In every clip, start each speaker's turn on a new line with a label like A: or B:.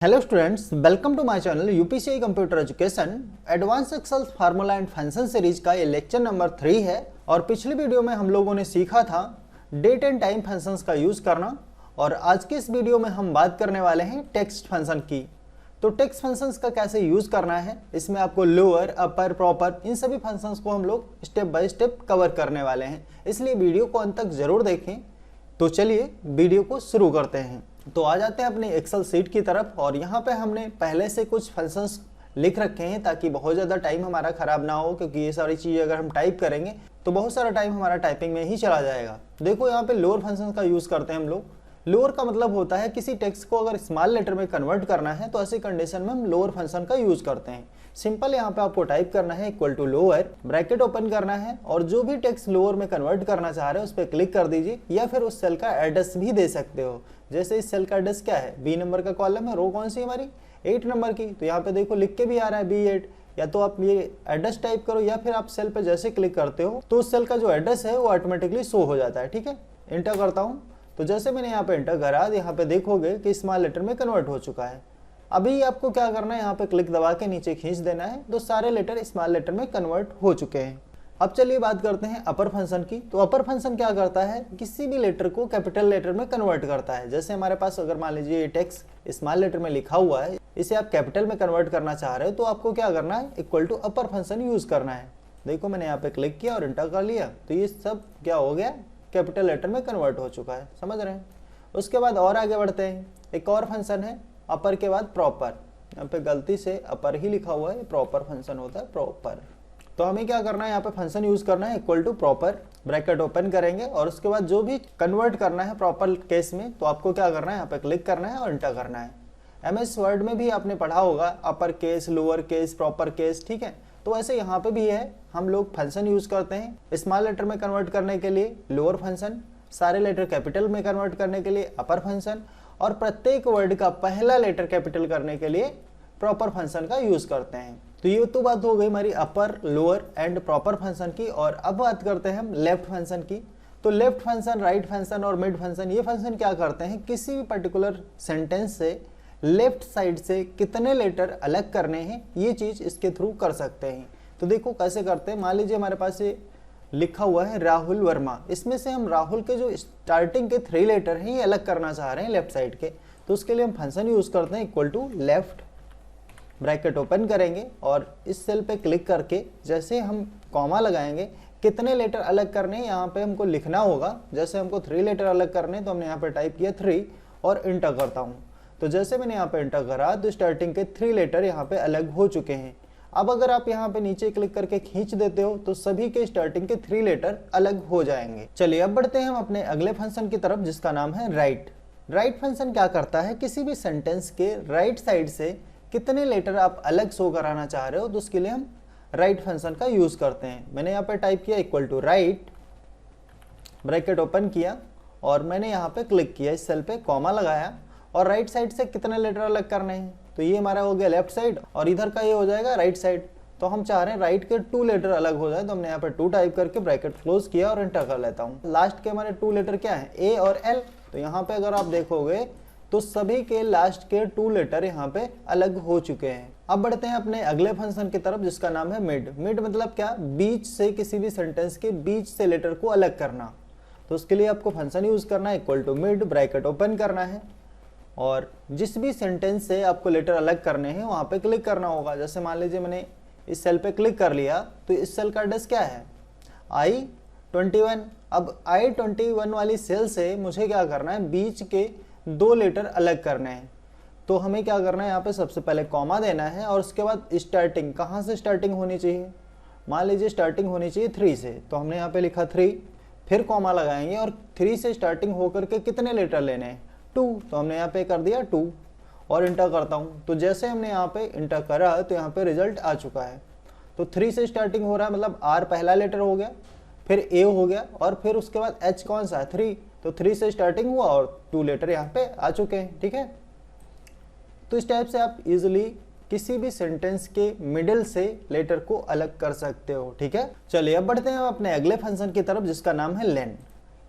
A: Hello students, welcome to my channel UPCI computer education. Advance excel formula and function series का ये lecture number 3 है। और पिछली video में हम लोगों ने सीखा था डेट एंड टाइम फंक्शंस का यूज करना। और आज के इस वीडियो में हम बात करने वाले हैं टेक्स्ट फंक्शन की। तो टेक्स्ट फंक्शंस का कैसे यूज करना है, इसमें आपको लोअर, अपर, प्रॉपर, इन सभी फंक्शंस को हम लोग स्टेप बाय स्टेप कवर करने वाले हैं, इसलिए वीडियो को अंत तक जरूर देखें। तो चलिए वीडियो को शुरू करते हैं। तो आ जाते हैं अपने एक्सेल सीट की तरफ। और यहाँ पे हमने पहले से कुछ फंक्शंस लिख रखे हैं ताकि बहुत ज़्यादा टाइम हमारा ख़राब ना हो, क्योंकि ये सारी चीज़ें अगर हम टाइप करेंगे तो बहुत सारा टाइम हमारा टाइपिंग में ही चला जाएगा। देखो यहाँ पे लोअर फंक्शन का यूज़ करते हैं हम लोग। लोअर का मतलब होता है किसी टेक्स्ट को अगर स्मॉल लेटर में कन्वर्ट करना है तो ऐसी कंडीशन में हम लोअर फंक्शन का यूज़ करते हैं। सिंपल यहाँ पे आपको टाइप करना है equal to lower, bracket open करना है और जो भी टेक्स्ट लोअर में कन्वर्ट करना चाह रहे हो उस पर क्लिक कर दीजिए, या फिर उस सेल का एड्रेस भी दे सकते हो। जैसे इस सेल का एड्रेस क्या है, बी नंबर का कॉलम है, रो कौन सी हमारी 8 नंबर की, तो यहाँ पे देखो लिख के भी आ रहा है B8। या तो आप ये एड्रेस टाइप करो या फिर आप सेल पे जैसे क्लिक करते हो तो उस सेल का जो एड्रेस है वो ऑटोमेटिकली शो हो जाता है। ठीक है, इंटर करता हूँ। तो जैसे मैंने यहाँ पे इंटर करा, यहाँ पे देखोगे कि स्मॉल लेटर में कन्वर्ट हो चुका है। अभी आपको क्या करना है, यहाँ पे क्लिक दबा के नीचे खींच देना है, तो सारे लेटर स्मॉल लेटर में कन्वर्ट हो चुके हैं। अब चलिए बात करते हैं अपर फंक्शन की। तो अपर फंक्शन क्या करता है, किसी भी लेटर को कैपिटल लेटर में कन्वर्ट करता है। जैसे हमारे पास अगर मान लीजिए ये टेक्स्ट स्मॉल लेटर में लिखा हुआ है, इसे आप कैपिटल में कन्वर्ट करना चाह रहे हो, तो आपको क्या करना है, equal to upper function use करना है। देखो मैंने यहाँ पे क्लिक किया और इंटर कर लिया, तो ये सब क्या हो गया, कैपिटल लेटर में कन्वर्ट हो चुका है। समझ रहे हैं। उसके बाद और आगे बढ़ते हैं। एक और फंक्शन है अपर के बाद प्रॉपर। यहाँ पे गलती से अपर ही लिखा हुआ है, प्रॉपर फंक्शन होता है प्रॉपर। तो हमें क्या करना है, यहाँ पे फंक्शन यूज करना है equal to proper, bracket open करेंगे और उसके बाद जो भी कन्वर्ट करना है प्रॉपर केस में, तो आपको क्या करना है, यहाँ पे क्लिक करना है और इंटर करना है। MS वर्ड में भी आपने पढ़ा होगा upper case, lower case, proper case. ठीक है, तो ऐसे यहाँ पे भी है, हम लोग फंक्शन यूज करते हैं स्मॉल लेटर में कन्वर्ट करने के लिए लोअर फंक्शन, सारे लेटर कैपिटल में कन्वर्ट करने के लिए अपर फंक्शन, और प्रत्येक वर्ड का पहला लेटर कैपिटल करने के लिए प्रॉपर फंक्शन का यूज करते हैं। तो ये तो बात हो गई हमारी अपर, लोअर एंड प्रॉपर फंक्शन की। और अब बात करते हैं हम लेफ्ट फंक्शन की। तो लेफ्ट फंक्शन, राइट फंक्शन और मिड फंक्शन, ये फंक्शन क्या करते हैं, किसी भी पर्टिकुलर सेंटेंस से लेफ्ट साइड से कितने लेटर अलग करने हैं, ये चीज इसके थ्रू कर सकते हैं। तो देखो कैसे करते हैं। मान लीजिए हमारे पास ये लिखा हुआ है राहुल वर्मा, इसमें से हम राहुल के जो स्टार्टिंग के 3 लेटर हैं ये अलग करना चाह रहे हैं लेफ्ट साइड के। तो उसके लिए हम फंक्शन यूज करते हैं equal to left, bracket open करेंगे और इस सेल पे क्लिक करके जैसे हम कॉमा लगाएंगे, कितने लेटर अलग करने हैं यहाँ पे हमको लिखना होगा। जैसे हमको 3 लेटर अलग करने, तो हमने यहाँ पे टाइप किया 3 और इंटर करता हूँ। तो जैसे मैंने यहाँ पे इंटर करा तो स्टार्टिंग के 3 लेटर यहाँ पे अलग हो चुके हैं। अब अगर आप यहाँ पे नीचे क्लिक करके खींच देते हो तो सभी के स्टार्टिंग के 3 लेटर अलग हो जाएंगे। चलिए अब बढ़ते हैं हम अपने अगले फंक्शन की तरफ, जिसका नाम है राइट। राइट फंक्शन क्या करता है, किसी भी सेंटेंस के राइट साइड से कितने लेटर आप अलग शो कराना चाह रहे हो, तो उसके लिए हम राइट फंक्शन का यूज करते हैं। मैंने यहाँ पे टाइप किया equal to right, bracket open किया और मैंने यहाँ पे क्लिक किया, इस सेल पे कॉमा लगाया और राइट साइड से कितने लेटर अलग करने हैं, तो ये हमारा हो गया लेफ्ट साइड और इधर का ये हो जाएगा राइट साइड। तो हम चाह रहे हैं राइट के 2 लेटर अलग हो जाए, तो हमने यहाँ पे 2 टाइप करके ब्रैकेट क्लोज किया और एंटर कर लेता हूँ। लास्ट के हमारे 2 लेटर क्या है, A और L। तो यहाँ पे अगर आप देखोगे तो सभी के लास्ट के 2 लेटर यहाँ पे अलग हो चुके हैं। अब बढ़ते हैं अपने अगले फंक्शन की तरफ, जिसका नाम है मिड। मिड मतलब क्या, बीच से, किसी भी सेंटेंस के बीच से लेटर को अलग करना। तो उसके लिए आपको फंक्शन यूज करना है equal to mid, bracket open करना है और जिस भी सेंटेंस से आपको लेटर अलग करने हैं वहां पे क्लिक करना होगा। जैसे मान लीजिए मैंने इस सेल पे क्लिक कर लिया, तो इस सेल का एड्रेस क्या है, I21। अब I21 वाली सेल से मुझे क्या करना है, बीच के 2 लेटर अलग करने हैं। तो हमें क्या करना है, यहाँ पे सबसे पहले कॉमा देना है और उसके बाद स्टार्टिंग, कहाँ से स्टार्टिंग होनी चाहिए, मान लीजिए स्टार्टिंग होनी चाहिए 3 से, तो हमने यहाँ पे लिखा 3, फिर कॉमा लगाएंगे और 3 से स्टार्टिंग होकर के कितने लेटर लेने हैं, 2। तो हमने यहाँ पे कर दिया 2 और इंटर करता हूँ। तो जैसे हमने यहाँ पे इंटर करा तो यहाँ पे रिजल्ट आ चुका है। तो 3 से स्टार्टिंग हो रहा है, मतलब R पहला लेटर हो गया, फिर A हो गया और फिर उसके बाद H कौन सा है, 3। तो 3 से स्टार्टिंग हुआ और 2 लेटर यहाँ पे आ चुके हैं। ठीक है, तो इस टाइप से आप इजिली किसी भी सेंटेंस के मिडिल से लेटर को अलग कर सकते हो। ठीक है, चलिए अब बढ़ते हैं अपने अगले फंक्शन की तरफ, जिसका नाम है लेन।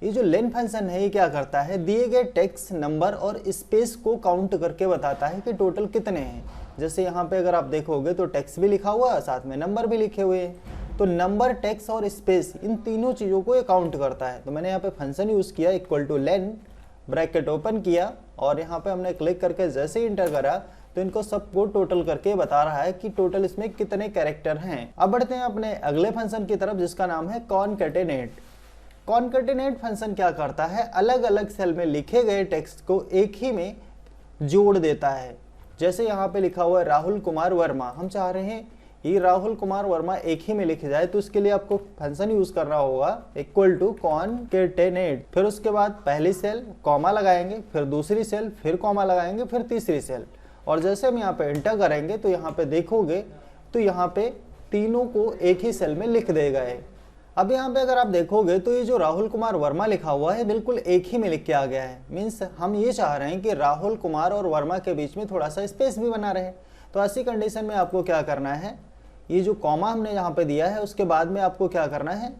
A: ये जो लेन फंक्शन है ये क्या करता है, दिए गए टेक्स्ट, नंबर और स्पेस को काउंट करके बताता है कि टोटल कितने हैं। जैसे यहाँ पे अगर आप देखोगे तो टेक्स्ट भी लिखा हुआ है, साथ में नंबर भी लिखे हुए हैं। तो नंबर, टेक्स्ट और स्पेस, इन तीनों चीज़ों को ये काउंट करता है। तो मैंने यहाँ पे फंक्शन यूज़ किया equal two lane, bracket open किया और यहाँ पे हमने क्लिक करके जैसे ही इंटर करा तो इनको सबको टोटल करके बता रहा है कि टोटल इसमें कितने कैरेक्टर हैं। अब बढ़ते हैं अपने अगले फंक्शन की तरफ जिसका नाम है कॉनकैटिनेट। कॉनकैटिनेट फंक्शन क्या करता है, अलग अलग सेल में लिखे गए टेक्स्ट को एक ही में जोड़ देता है। जैसे यहाँ पे लिखा हुआ है राहुल कुमार वर्मा, हम चाह रहे हैं ये राहुल कुमार वर्मा एक ही में लिखे जाए, तो इसके लिए आपको फंक्शन यूज करना होगा इक्वल टू कॉनकैटिनेट। फिर उसके बाद पहली सेल कॉमा लगाएंगे, फिर दूसरी सेल, फिर कॉमा लगाएंगे, फिर तीसरी सेल, और जैसे हम यहाँ पे एंटर करेंगे तो यहाँ पे देखोगे तो यहाँ पे तीनों को एक ही सेल में लिख देगा है। अब यहाँ पे अगर आप देखोगे तो ये जो राहुल कुमार वर्मा लिखा हुआ है बिल्कुल एक ही में लिख के आ गया है। मीन्स हम ये चाह रहे हैं कि राहुल कुमार और वर्मा के बीच में थोड़ा सा स्पेस भी बना रहे। तो ऐसी कंडीशन में आपको क्या करना है, ये जो कॉमा हमने यहाँ पे दिया है उसके बाद में आपको क्या करना है,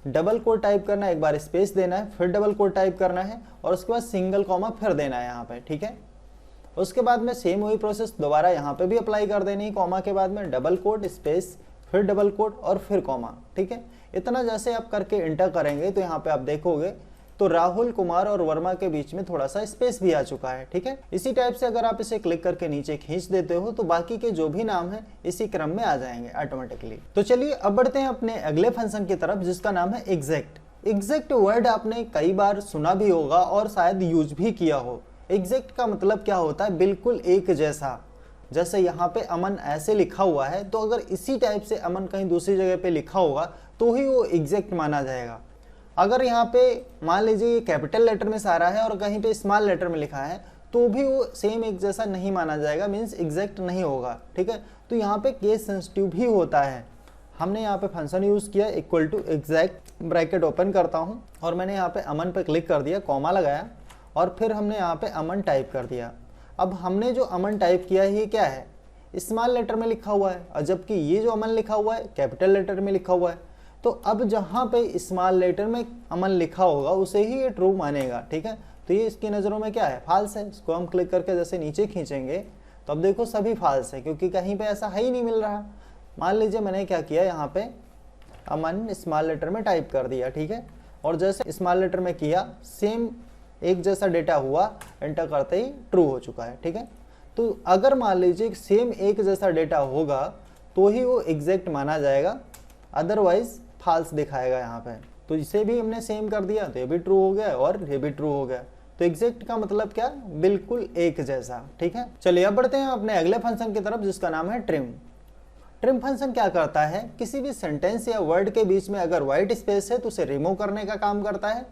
A: डबल कोट टाइप करना है, एक बार स्पेस देना है, फिर डबल कोट टाइप करना है और उसके बाद सिंगल कॉमा फिर देना है यहाँ पे, ठीक है। उसके बाद में सेम वही प्रोसेस दोबारा यहाँ पे भी अप्लाई कर देनी है, कॉमा के बाद में डबल कोट, स्पेस, फिर डबल कोट और फिर कॉमा, ठीक है। इतना जैसे आप करके एंटर करेंगे तो यहाँ पे आप देखोगे तो राहुल कुमार और वर्मा के बीच में थोड़ा सा स्पेस भी आ चुका है, ठीक है। इसी टाइप से अगर आप इसे क्लिक करके नीचे खींच देते हो तो बाकी के जो भी नाम है इसी क्रम में आ जाएंगे ऑटोमेटिकली। तो चलिए अब बढ़ते हैं अपने अगले फंक्शन की तरफ जिसका नाम है एग्जैक्ट। एग्जैक्ट वर्ड आपने कई बार सुना भी होगा और शायद यूज भी किया हो। एग्जैक्ट का मतलब क्या होता है, बिल्कुल एक जैसा। जैसे यहाँ पे अमन ऐसे लिखा हुआ है तो अगर इसी टाइप से अमन कहीं दूसरी जगह पे लिखा होगा तो ही वो एग्जैक्ट माना जाएगा। अगर यहाँ पे मान लीजिए ये कैपिटल लेटर में सारा है और कहीं पे स्मॉल लेटर में लिखा है तो भी वो सेम एक जैसा नहीं माना जाएगा, मीन्स एग्जैक्ट नहीं होगा, ठीक है। तो यहाँ पे केस सेंसिटिव भी होता है। हमने यहाँ पे फंक्शन यूज़ किया equal to exact, bracket open करता हूँ और मैंने यहाँ पे अमन पे क्लिक कर दिया, कॉमा लगाया और फिर हमने यहाँ पे अमन टाइप कर दिया। अब हमने जो अमन टाइप किया है ये क्या है, स्मॉल लेटर में लिखा हुआ है और जबकि ये जो अमन लिखा हुआ है कैपिटल लेटर में लिखा हुआ है। तो अब जहाँ पे स्मॉल लेटर में अमन लिखा होगा उसे ही ये ट्रू मानेगा, ठीक है। तो ये इसकी नज़रों में क्या है, फाल्स है। इसको हम क्लिक करके जैसे नीचे खींचेंगे तो अब देखो सभी फाल्स है क्योंकि कहीं पे ऐसा है ही नहीं मिल रहा। मान लीजिए मैंने क्या किया, यहाँ पे अमन स्मॉल लेटर में टाइप कर दिया, ठीक है, और जैसे स्मॉल लेटर में किया सेम एक जैसा डेटा हुआ, एंटर करते ही ट्रू हो चुका है, ठीक है। तो अगर मान लीजिए सेम एक जैसा डेटा होगा तो ही वो एग्जैक्ट माना जाएगा, अदरवाइज फाल्स दिखाएगा यहाँ पे। तो इसे भी हमने सेम कर दिया तो ये भी ट्रू हो गया और ये भी ट्रू हो गया। तो एग्जैक्ट का मतलब क्या, बिल्कुल एक जैसा, ठीक है। चलिए अब बढ़ते हैं अपने अगले फंक्शन की तरफ जिसका नाम है ट्रिम। ट्रिम फंक्शन क्या करता है, किसी भी सेंटेंस या वर्ड के बीच में अगर वाइट स्पेस है तो उसे रिमूव करने का काम करता है।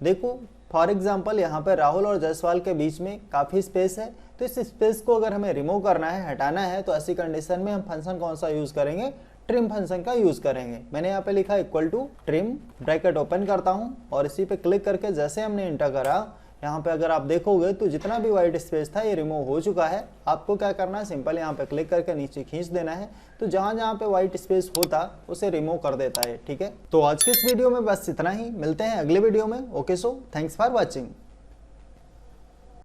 A: देखो फॉर एग्जाम्पल यहाँ पे राहुल और जायसवाल के बीच में काफ़ी स्पेस है, तो इस स्पेस को अगर हमें रिमूव करना है, हटाना है, तो ऐसी कंडीशन में हम फंक्शन कौन सा यूज़ करेंगे, ट्रिम फंक्शन का यूज़ करेंगे। मैंने यहाँ पे लिखा equal to trim, bracket open करता हूँ और इसी पे क्लिक करके जैसे हमने इंटर करा, यहाँ पे अगर आप देखोगे तो जितना भी वाइट स्पेस था ये रिमूव हो चुका है। आपको क्या करना है, सिंपल यहाँ पे क्लिक करके नीचे खींच देना है, तो जहाँ जहाँ पे वाइट स्पेस होता उसे रिमूव कर देता है, ठीक है। तो आज के इस वीडियो में बस इतना ही, मिलते हैं अगले वीडियो में। Okay, so thanks for watching.